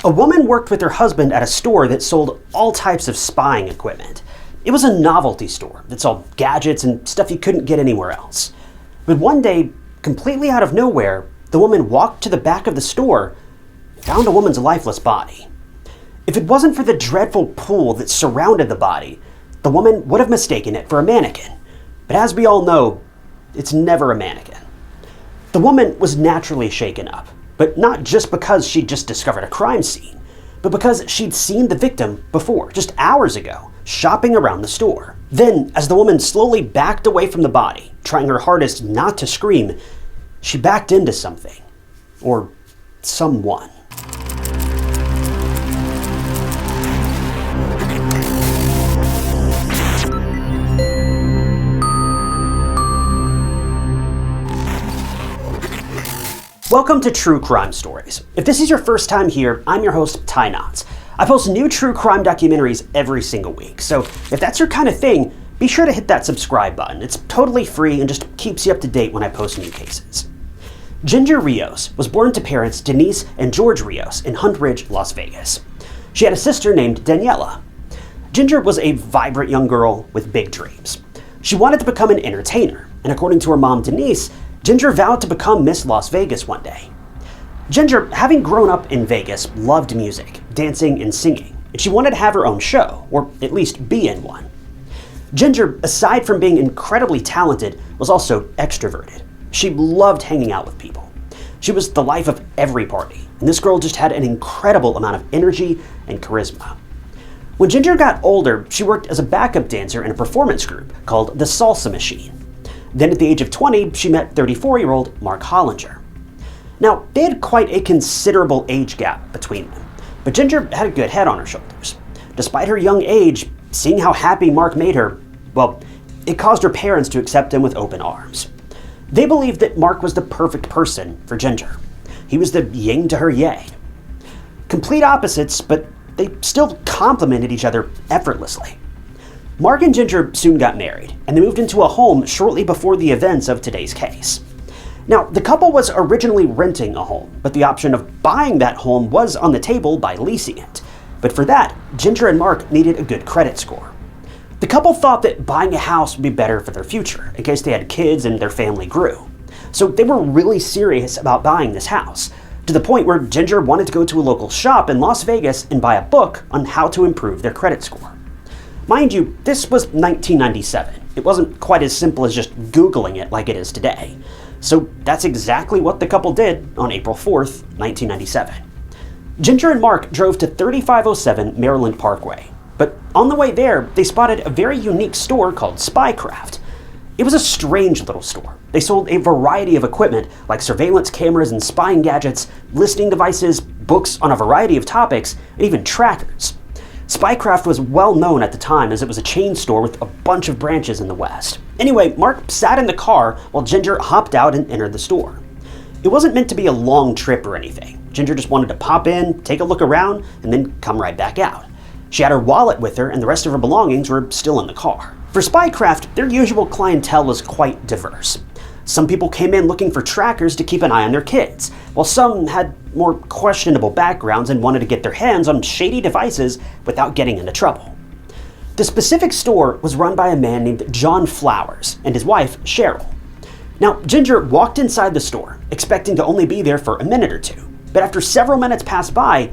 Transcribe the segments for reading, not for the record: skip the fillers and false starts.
A woman worked with her husband at a store that sold all types of spying equipment. It was a novelty store that sold gadgets and stuff you couldn't get anywhere else. But one day, completely out of nowhere, the woman walked to the back of the store and found a woman's lifeless body. If it wasn't for the dreadful pool that surrounded the body, the woman would have mistaken it for a mannequin. But as we all know, it's never a mannequin. The woman was naturally shaken up, but not just because she'd just discovered a crime scene, but because she'd seen the victim before, just hours ago, shopping around the store. Then, as the woman slowly backed away from the body, trying her hardest not to scream, she backed into something. Or someone. Welcome to True Crime Stories. If this is your first time here, I'm your host, Ty Knotts. I post new true crime documentaries every single week, so if that's your kind of thing, be sure to hit that subscribe button. It's totally free and just keeps you up to date when I post new cases. Ginger Rios was born to parents Denise and George Rios in Hunt Ridge, Las Vegas. She had a sister named Daniela. Ginger was a vibrant young girl with big dreams. She wanted to become an entertainer, and according to her mom Denise, Ginger vowed to become Miss Las Vegas one day. Ginger, having grown up in Vegas, loved music, dancing, and singing, and she wanted to have her own show, or at least be in one. Ginger, aside from being incredibly talented, was also extroverted. She loved hanging out with people. She was the life of every party, and this girl just had an incredible amount of energy and charisma. When Ginger got older, she worked as a backup dancer in a performance group called the Salsa Machine. Then at the age of 20, she met 34-year-old Mark Hollinger. Now, they had quite a considerable age gap between them, but Ginger had a good head on her shoulders. Despite her young age, seeing how happy Mark made her, well, it caused her parents to accept him with open arms. They believed that Mark was the perfect person for Ginger. He was the yin to her yang. Complete opposites, but they still complemented each other effortlessly. Mark and Ginger soon got married, and they moved into a home shortly before the events of today's case. Now, the couple was originally renting a home, but the option of buying that home was on the table by leasing it. But for that, Ginger and Mark needed a good credit score. The couple thought that buying a house would be better for their future, in case they had kids and their family grew. So they were really serious about buying this house, to the point where Ginger wanted to go to a local shop in Las Vegas and buy a book on how to improve their credit score. Mind you, this was 1997. It wasn't quite as simple as just Googling it like it is today. So that's exactly what the couple did on April 4th, 1997. Ginger and Mark drove to 3507 Maryland Parkway, but on the way there, they spotted a very unique store called Spycraft. It was a strange little store. They sold a variety of equipment like surveillance cameras and spying gadgets, listening devices, books on a variety of topics, and even trackers. Spycraft was well known at the time as it was a chain store with a bunch of branches in the West. Anyway, Mark sat in the car while Ginger hopped out and entered the store. It wasn't meant to be a long trip or anything. Ginger just wanted to pop in, take a look around, and then come right back out. She had her wallet with her and the rest of her belongings were still in the car. For Spycraft, their usual clientele was quite diverse. Some people came in looking for trackers to keep an eye on their kids, while some had more questionable backgrounds and wanted to get their hands on shady devices without getting into trouble. The specific store was run by a man named John Flowers and his wife, Cheryl. Now, Ginger walked inside the store, expecting to only be there for a minute or two, but after several minutes passed by,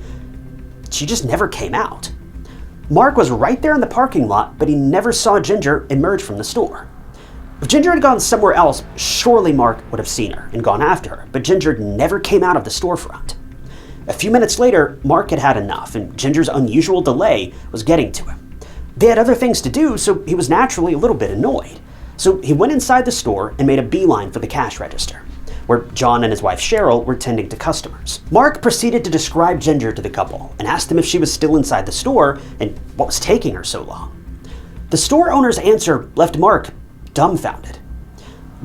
she just never came out. Mark was right there in the parking lot, but he never saw Ginger emerge from the store. If Ginger had gone somewhere else, surely Mark would have seen her and gone after her, but Ginger never came out of the storefront. A few minutes later, Mark had had enough, and Ginger's unusual delay was getting to him. They had other things to do, so he was naturally a little bit annoyed. So he went inside the store and made a beeline for the cash register, where John and his wife Cheryl were tending to customers. Mark proceeded to describe Ginger to the couple and asked them if she was still inside the store and what was taking her so long. The store owner's answer left Mark dumbfounded.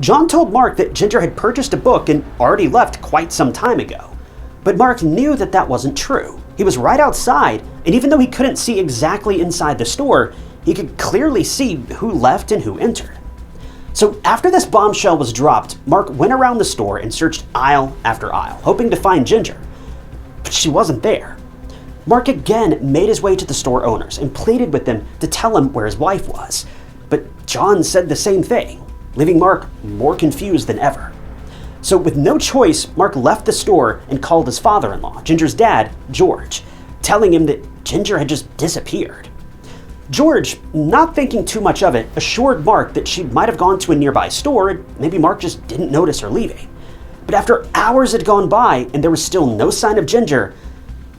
John told Mark that Ginger had purchased a book and already left quite some time ago. But Mark knew that that wasn't true. He was right outside, and even though he couldn't see exactly inside the store, he could clearly see who left and who entered. So after this bombshell was dropped, Mark went around the store and searched aisle after aisle, hoping to find Ginger. But she wasn't there. Mark again made his way to the store owners and pleaded with them to tell him where his wife was. But John said the same thing, leaving Mark more confused than ever. So with no choice, Mark left the store and called his father-in-law, Ginger's dad, George, telling him that Ginger had just disappeared. George, not thinking too much of it, assured Mark that she might have gone to a nearby store and maybe Mark just didn't notice her leaving. But after hours had gone by and there was still no sign of Ginger,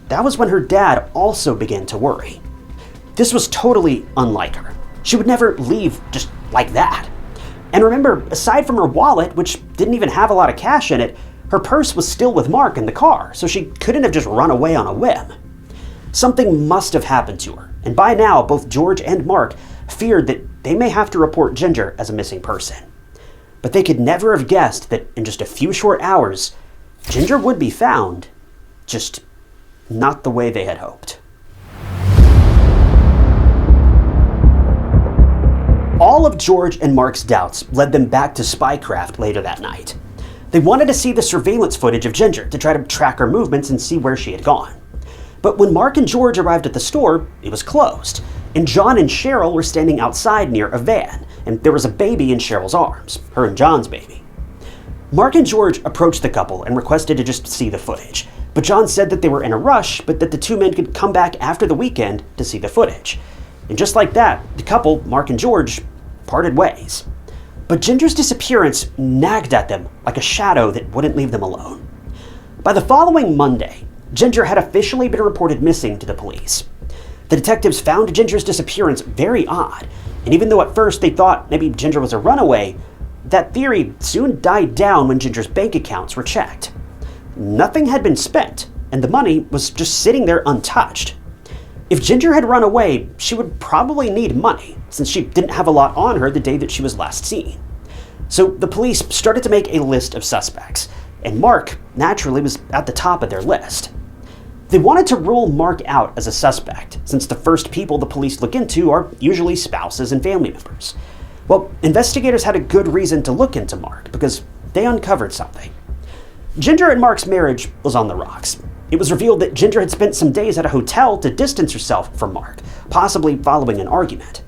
that was when her dad also began to worry. This was totally unlike her. She would never leave just like that. And remember, aside from her wallet, which didn't even have a lot of cash in it, her purse was still with Mark in the car, so she couldn't have just run away on a whim. Something must have happened to her, and by now both George and Mark feared that they may have to report Ginger as a missing person. But they could never have guessed that in just a few short hours, Ginger would be found, just not the way they had hoped. All of George and Mark's doubts led them back to Spycraft later that night. They wanted to see the surveillance footage of Ginger to try to track her movements and see where she had gone. But when Mark and George arrived at the store, it was closed, and John and Cheryl were standing outside near a van, and there was a baby in Cheryl's arms, her and John's baby. Mark and George approached the couple and requested to just see the footage, but John said that they were in a rush, but that the two men could come back after the weekend to see the footage. And just like that, the couple, Mark and George, parted ways. But Ginger's disappearance nagged at them like a shadow that wouldn't leave them alone. By the following Monday, Ginger had officially been reported missing to the police. The detectives found Ginger's disappearance very odd, and even though at first they thought maybe Ginger was a runaway, that theory soon died down when Ginger's bank accounts were checked. Nothing had been spent, and the money was just sitting there untouched. If Ginger had run away, she would probably need money, since she didn't have a lot on her the day that she was last seen. So the police started to make a list of suspects, and Mark, naturally, was at the top of their list. They wanted to rule Mark out as a suspect, since the first people the police look into are usually spouses and family members. Well, investigators had a good reason to look into Mark, because they uncovered something. Ginger and Mark's marriage was on the rocks. It was revealed that Ginger had spent some days at a hotel to distance herself from Mark, possibly following an argument.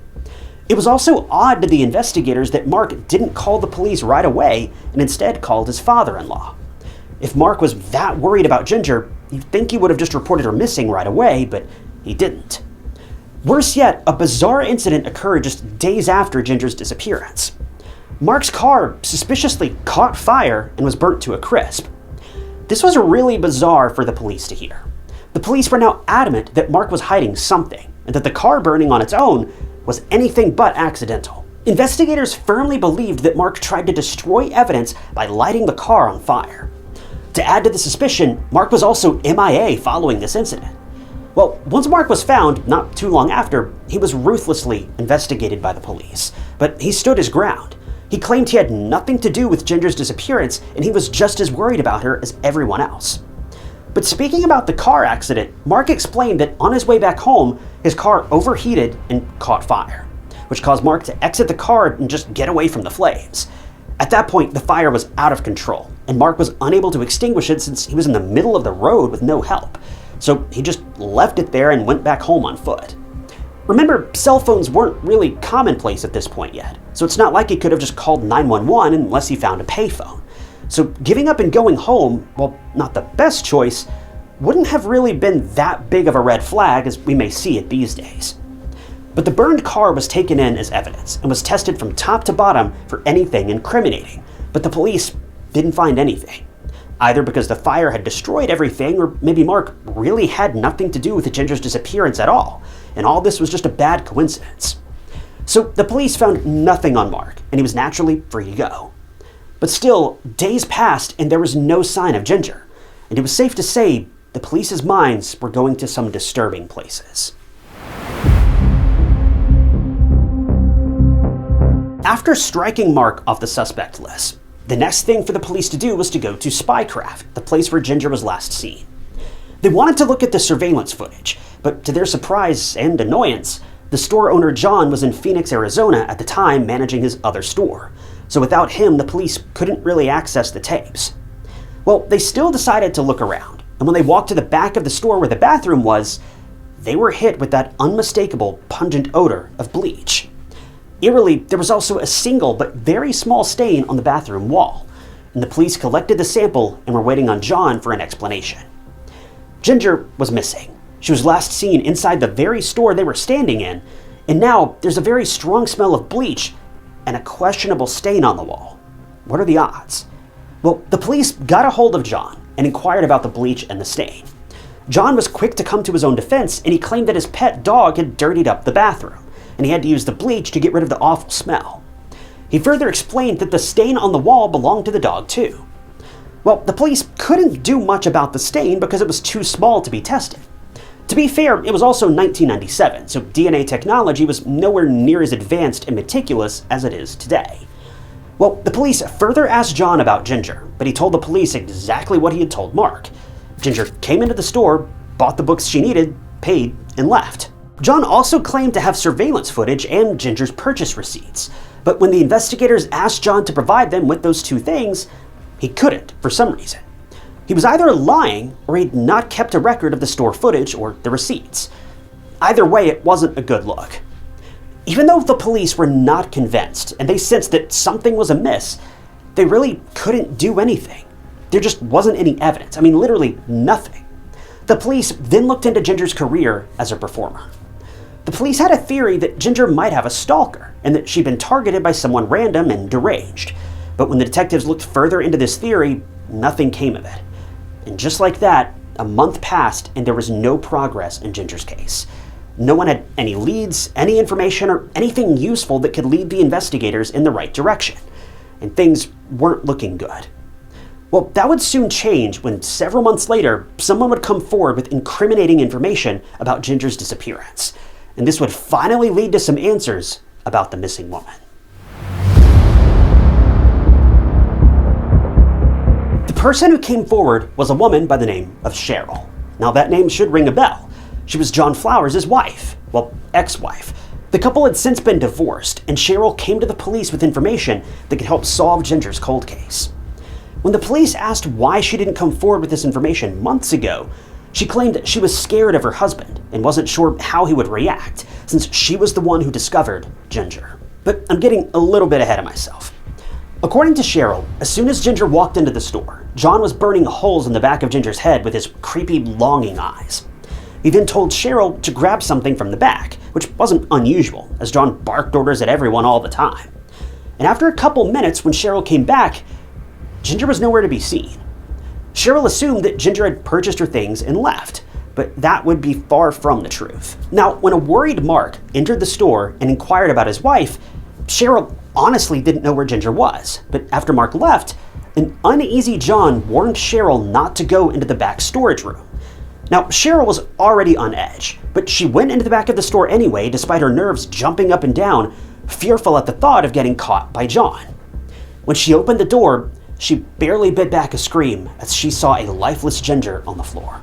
It was also odd to the investigators that Mark didn't call the police right away and instead called his father-in-law. If Mark was that worried about Ginger, you'd think he would have just reported her missing right away, but he didn't. Worse yet, a bizarre incident occurred just days after Ginger's disappearance. Mark's car suspiciously caught fire and was burnt to a crisp. This was really bizarre for the police to hear. The police were now adamant that Mark was hiding something, and that the car burning on its own was anything but accidental. Investigators firmly believed that Mark tried to destroy evidence by lighting the car on fire. To add to the suspicion, Mark was also MIA following this incident. Well, once Mark was found, not too long after, he was ruthlessly investigated by the police, but he stood his ground. He claimed he had nothing to do with Ginger's disappearance, and he was just as worried about her as everyone else. But speaking about the car accident, Mark explained that on his way back home, his car overheated and caught fire, which caused Mark to exit the car and just get away from the flames. At that point, the fire was out of control, and Mark was unable to extinguish it since he was in the middle of the road with no help. So he just left it there and went back home on foot. Remember, cell phones weren't really commonplace at this point yet, so it's not like he could have just called 911 unless he found a payphone. So giving up and going home, while not the best choice, wouldn't have really been that big of a red flag as we may see it these days. But the burned car was taken in as evidence and was tested from top to bottom for anything incriminating, but the police didn't find anything. Either because the fire had destroyed everything, or maybe Mark really had nothing to do with Ginger's disappearance at all, and all this was just a bad coincidence. So the police found nothing on Mark, and he was naturally free to go. But still, days passed and there was no sign of Ginger, and it was safe to say the police's minds were going to some disturbing places. After striking Mark off the suspect list, the next thing for the police to do was to go to Spycraft, the place where Ginger was last seen. They wanted to look at the surveillance footage, but to their surprise and annoyance, the store owner John was in Phoenix, Arizona at the time managing his other store, so without him the police couldn't really access the tapes. Well, they still decided to look around, and when they walked to the back of the store where the bathroom was, they were hit with that unmistakable, pungent odor of bleach. Eerily, there was also a single but very small stain on the bathroom wall, and the police collected the sample and were waiting on John for an explanation. Ginger was missing. She was last seen inside the very store they were standing in, and now there's a very strong smell of bleach and a questionable stain on the wall. What are the odds? Well, the police got a hold of John and inquired about the bleach and the stain. John was quick to come to his own defense, and he claimed that his pet dog had dirtied up the bathroom, and he had to use the bleach to get rid of the awful smell. He further explained that the stain on the wall belonged to the dog too. Well, the police couldn't do much about the stain because it was too small to be tested. To be fair, it was also 1997, so DNA technology was nowhere near as advanced and meticulous as it is today. Well, the police further asked John about Ginger, but he told the police exactly what he had told Mark. Ginger came into the store, bought the books she needed, paid, and left. John also claimed to have surveillance footage and Ginger's purchase receipts, but when the investigators asked John to provide them with those two things, he couldn't for some reason. He was either lying or he'd not kept a record of the store footage or the receipts. Either way, it wasn't a good look. Even though the police were not convinced and they sensed that something was amiss, they really couldn't do anything. There just wasn't any evidence. I mean, literally nothing. The police then looked into Ginger's career as a performer. The police had a theory that Ginger might have a stalker and that she'd been targeted by someone random and deranged. But when the detectives looked further into this theory, nothing came of it. And just like that, a month passed and there was no progress in Ginger's case. No one had any leads, any information, or anything useful that could lead the investigators in the right direction. And things weren't looking good. Well, that would soon change when several months later, someone would come forward with incriminating information about Ginger's disappearance. And this would finally lead to some answers about the missing woman. The person who came forward was a woman by the name of Cheryl. Now that name should ring a bell. She was John Flowers' wife, well, ex-wife. The couple had since been divorced, and Cheryl came to the police with information that could help solve Ginger's cold case. When the police asked why she didn't come forward with this information months ago, she claimed that she was scared of her husband and wasn't sure how he would react, since she was the one who discovered Ginger. But I'm getting a little bit ahead of myself. According to Cheryl, as soon as Ginger walked into the store, John was burning holes in the back of Ginger's head with his creepy, longing eyes. He then told Cheryl to grab something from the back, which wasn't unusual, as John barked orders at everyone all the time. And after a couple minutes, when Cheryl came back, Ginger was nowhere to be seen. Cheryl assumed that Ginger had purchased her things and left, but that would be far from the truth. Now, when a worried Mark entered the store and inquired about his wife, Cheryl honestly didn't know where Ginger was, but after Mark left, an uneasy John warned Cheryl not to go into the back storage room. Now, Cheryl was already on edge, but she went into the back of the store anyway, despite her nerves jumping up and down, fearful at the thought of getting caught by John. When she opened the door, she barely bit back a scream as she saw a lifeless Ginger on the floor.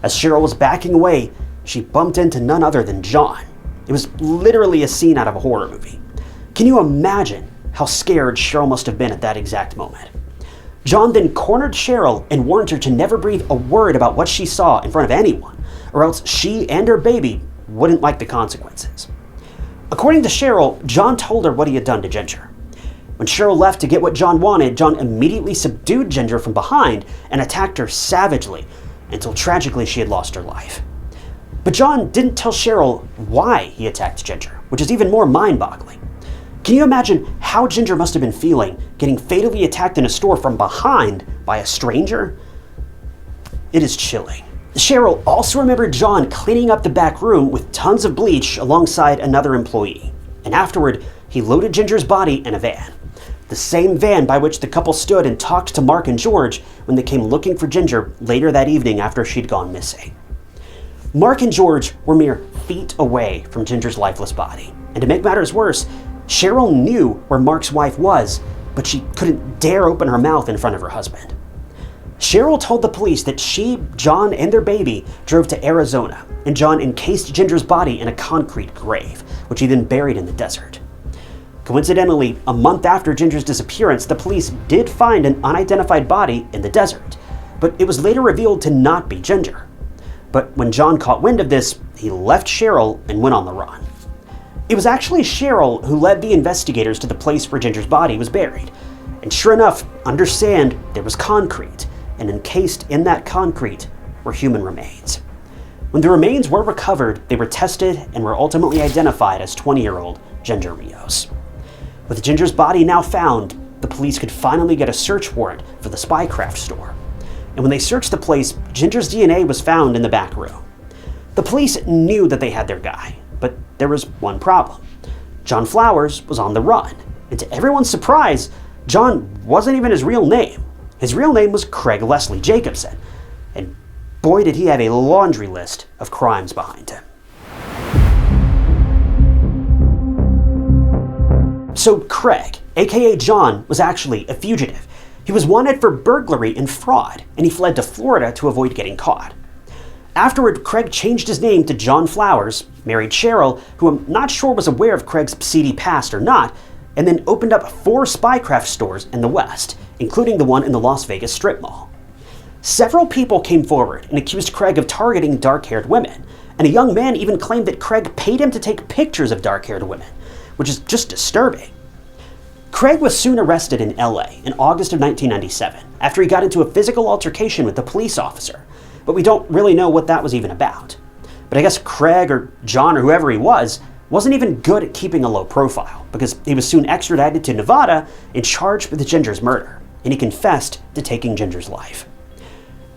As Cheryl was backing away, she bumped into none other than John. It was literally a scene out of a horror movie. Can you imagine how scared Cheryl must have been at that exact moment? John then cornered Cheryl and warned her to never breathe a word about what she saw in front of anyone, or else she and her baby wouldn't like the consequences. According to Cheryl, John told her what he had done to Ginger. When Cheryl left to get what John wanted, John immediately subdued Ginger from behind and attacked her savagely, until tragically she had lost her life. But John didn't tell Cheryl why he attacked Ginger, which is even more mind-boggling. Can you imagine how Ginger must have been feeling getting fatally attacked in a store from behind by a stranger? It is chilling. Cheryl also remembered John cleaning up the back room with tons of bleach alongside another employee. And afterward, he loaded Ginger's body in a van. The same van by which the couple stood and talked to Mark and George when they came looking for Ginger later that evening after she'd gone missing. Mark and George were mere feet away from Ginger's lifeless body. And to make matters worse, Cheryl knew where Mark's wife was, but she couldn't dare open her mouth in front of her husband. Cheryl told the police that she, John, and their baby drove to Arizona, and John encased Ginger's body in a concrete grave, which he then buried in the desert. Coincidentally, a month after Ginger's disappearance, the police did find an unidentified body in the desert. but it was later revealed to not be Ginger. But when John caught wind of this, he left Cheryl and went on the run. It was actually Cheryl who led the investigators to the place where Ginger's body was buried. And sure enough, under sand, there was concrete, and encased in that concrete were human remains. When the remains were recovered, they were tested and were ultimately identified as 20-year-old Ginger Rios. With Ginger's body now found, the police could finally get a search warrant for the spycraft store. And when they searched the place, Ginger's DNA was found in the back room. The police knew that they had their guy, but there was one problem. John Flowers was on the run, and to everyone's surprise, John wasn't even his real name. His real name was Craig Leslie Jacobson, and boy did he have a laundry list of crimes behind him. So Craig, aka John, was actually a fugitive. He was wanted for burglary and fraud, and he fled to Florida to avoid getting caught. Afterward, Craig changed his name to John Flowers, married Cheryl, who I'm not sure was aware of Craig's seedy past or not, and then opened up 4 spycraft stores in the West, including the one in the Las Vegas Strip Mall. Several people came forward and accused Craig of targeting dark-haired women, and a young man even claimed that Craig paid him to take pictures of dark-haired women, which is just disturbing. Craig was soon arrested in LA in August of 1997 after he got into a physical altercation with a police officer, but we don't really know what that was even about. But I guess Craig or John or whoever he wasn't even good at keeping a low profile, because he was soon extradited to Nevada and charged with Ginger's murder, and he confessed to taking Ginger's life.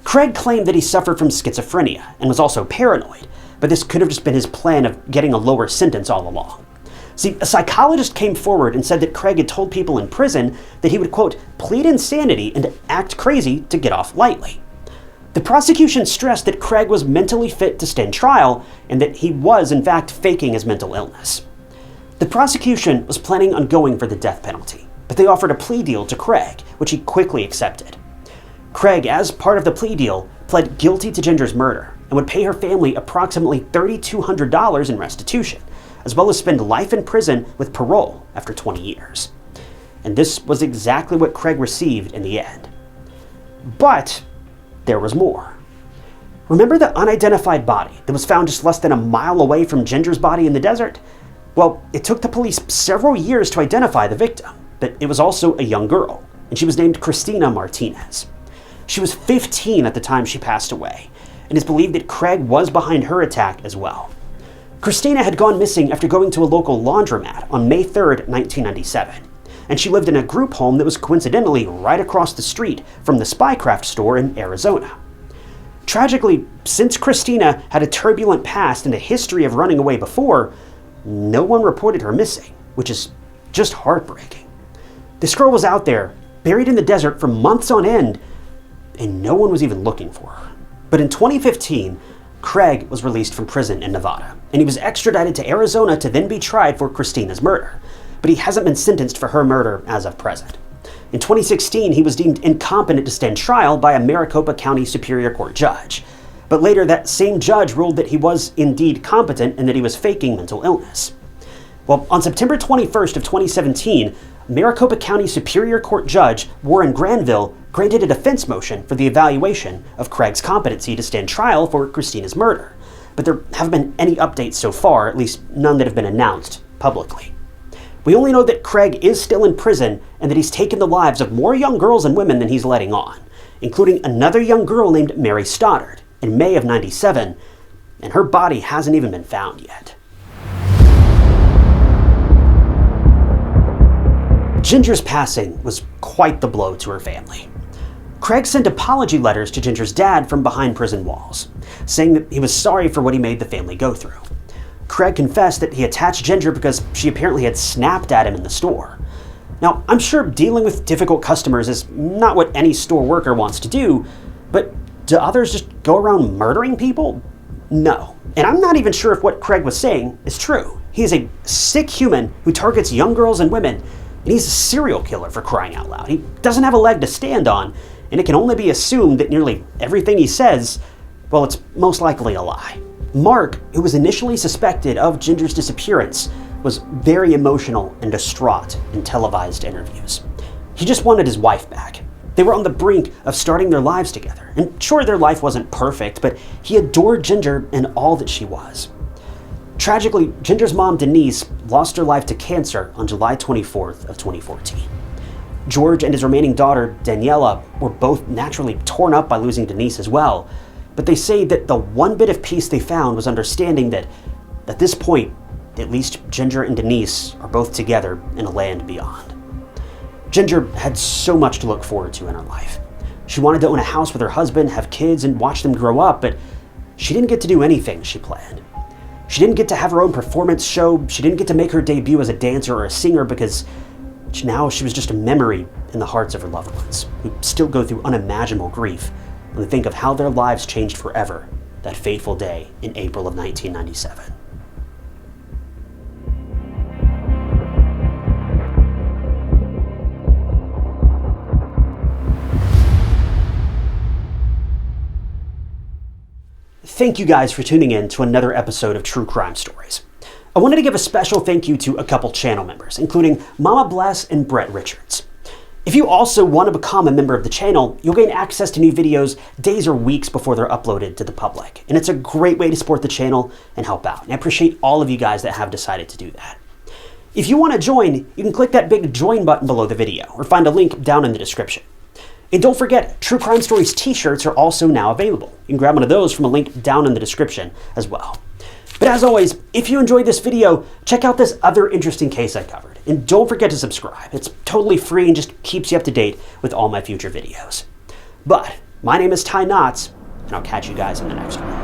Craig claimed that he suffered from schizophrenia and was also paranoid, but this could have just been his plan of getting a lower sentence all along. See, a psychologist came forward and said that Craig had told people in prison that he would, quote, plead insanity and act crazy to get off lightly. The prosecution stressed that Craig was mentally fit to stand trial and that he was, in fact, faking his mental illness. The prosecution was planning on going for the death penalty, but they offered a plea deal to Craig, which he quickly accepted. Craig, as part of the plea deal, pled guilty to Ginger's murder and would pay her family approximately $3,200 in restitution, as well as spend life in prison with parole after 20 years. And this was exactly what Craig received in the end. But there was more. Remember the unidentified body that was found just less than a mile away from Ginger's body in the desert? Well, it took the police several years to identify the victim, but it was also a young girl, and she was named Christina Martinez. She was 15 at the time she passed away, and it's believed that Craig was behind her attack as well. Christina had gone missing after going to a local laundromat on May 3rd, 1997, and she lived in a group home that was coincidentally right across the street from the spycraft store in Arizona. Tragically, since Christina had a turbulent past and a history of running away before, no one reported her missing, which is just heartbreaking. This girl was out there, buried in the desert for months on end, and no one was even looking for her. But in 2015, Craig was released from prison in Nevada, and he was extradited to Arizona to then be tried for Christina's murder, but he hasn't been sentenced for her murder as of present. In 2016, he was deemed incompetent to stand trial by a Maricopa County Superior Court judge, but later that same judge ruled that he was indeed competent and that he was faking mental illness. Well, on September 21st of 2017, Maricopa County Superior Court Judge Warren Granville granted a defense motion for the evaluation of Craig's competency to stand trial for Christina's murder, but there haven't been any updates so far, at least none that have been announced publicly. We only know that Craig is still in prison and that he's taken the lives of more young girls and women than he's letting on, including another young girl named Mary Stoddard in May of '97, and her body hasn't even been found yet. Ginger's passing was quite the blow to her family. Craig sent apology letters to Ginger's dad from behind prison walls, saying that he was sorry for what he made the family go through. Craig confessed that he attached Ginger because she apparently had snapped at him in the store. Now, I'm sure dealing with difficult customers is not what any store worker wants to do, but do others just go around murdering people? No. And I'm not even sure if what Craig was saying is true. He is a sick human who targets young girls and women, and he's a serial killer, for crying out loud. He doesn't have a leg to stand on, and it can only be assumed that nearly everything he says, well, it's most likely a lie. Mark, who was initially suspected of Ginger's disappearance, was very emotional and distraught in televised interviews. He just wanted his wife back. They were on the brink of starting their lives together. And sure, their life wasn't perfect, but he adored Ginger and all that she was. Tragically, Ginger's mom, Denise, lost her life to cancer on July 24th of 2014. George and his remaining daughter, Daniela, were both naturally torn up by losing Denise as well, but they say that the one bit of peace they found was understanding that, at this point, at least Ginger and Denise are both together in a land beyond. Ginger had so much to look forward to in her life. She wanted to own a house with her husband, have kids, and watch them grow up, but she didn't get to do anything she planned. She didn't get to have her own performance show, she didn't get to make her debut as a dancer or a singer because now she was just a memory in the hearts of her loved ones, who still go through unimaginable grief when they think of how their lives changed forever that fateful day in April of 1997. Thank you guys for tuning in to another episode of True Crime Stories. I wanted to give a special thank you to a couple channel members, including Mama Bless and Brett Richards. If you also want to become a member of the channel, you'll gain access to new videos days or weeks before they're uploaded to the public. And it's a great way to support the channel and help out. And I appreciate all of you guys that have decided to do that. If you want to join, you can click that big join button below the video or find a link down in the description. And don't forget, True Crime Stories t-shirts are also now available. You can grab one of those from a link down in the description as well. But as always, if you enjoyed this video, check out this other interesting case I covered. And don't forget to subscribe. It's totally free and just keeps you up to date with all my future videos. But my name is Ty Knotts, and I'll catch you guys in the next one.